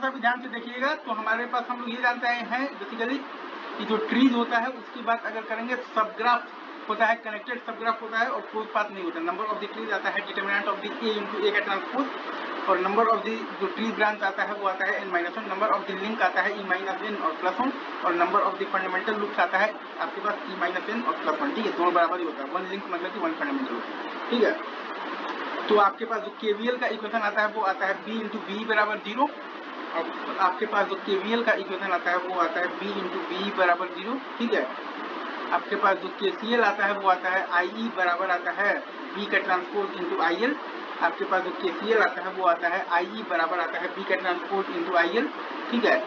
सा भी ध्यान से देखिएगा तो हमारे पास हम लोग ये जानते हैं बेसिकली कि जो ट्रीज होता है उसकी बात अगर करेंगे, सब ग्राफ होता है, कनेक्टेड सब ग्राफ होता है और क्लोज पाथ नहीं होता। नंबर ऑफ द ट्रीज आता है determinant of the A into A का ट्रांसपोज, और नंबर ऑफ द जो ट्री ब्रांच आता है वो आता है n-1, number of the link आता है e-n और +1, और number of the fundamental loops आता है आपके पास e-n और +1। ठीक है, दोनों बराबर ही होता है, वन लिंक मतलब कि वन फंडामेंटल होता है। ठीक है, तो आपके पास जो KVL का इक्वेशन आता है वो आता है b इंटू बी बराबर 0, और आपके पास जो KVL का इक्वेशन आता है वो आता है b इंटू बी बराबर 0। ठीक है, आपके पास जो KCL आता है वो आता है IE बराबर आता है B का ट्रांसपोज इंटू IL। आपके पास जो KCL आता है वो आता है IE बराबर आता है B का ट्रांसपोज इंटू IL। ठीक है,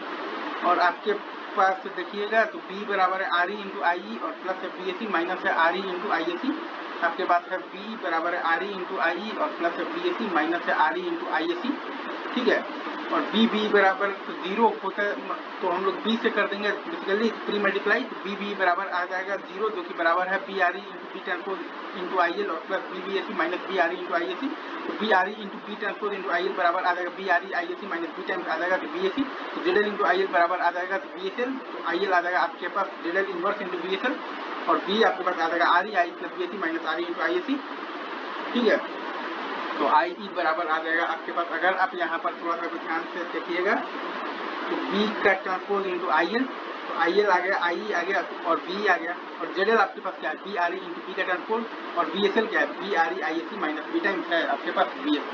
और आपके पास देखिएगा तो B बराबर है RE इंटू IE और प्लस है BAC माइनस है RE इंटू IAC। आपके पास है B बराबर है RE इंटू IE और प्लस है BAC माइनस है RE इंटू IAC। ठीक है, और B बराबर 0 होता है तो हम लोग B से कर देंगे बेसिकली 3 मल्टीप्लाई, तो B बराबर आ जाएगा 0 जो कि बराबर है BRE into B transpose into IL और plus BBAC minus BRE into IAC। तो BRE into B transpose into IL बराबर आ जाएगा BRE IAC minus B times आ जाएगा तो BAC। तो ZL इंटू IL बराबर आ जाएगा तो BSL, तो IL आ जाएगा आपके पास ZL इनवर्स इंटू BSL, और B आपके पास आ जाएगा RE plus BAC minus RE into IAC। ठीक है, तो IE बराबर आ जाएगा आपके पास, अगर आप यहाँ पर थोड़ा सा ध्यान से देखिएगा तो B का ट्रांसपोज इंटू IL, तो IL आ गया, IE आ गया और B आ गया, और ZL आपके पास क्या है BRE इंटू B का ट्रांसपोज, और BSL क्या है BRE IAC minus B times है आपके पास BSC।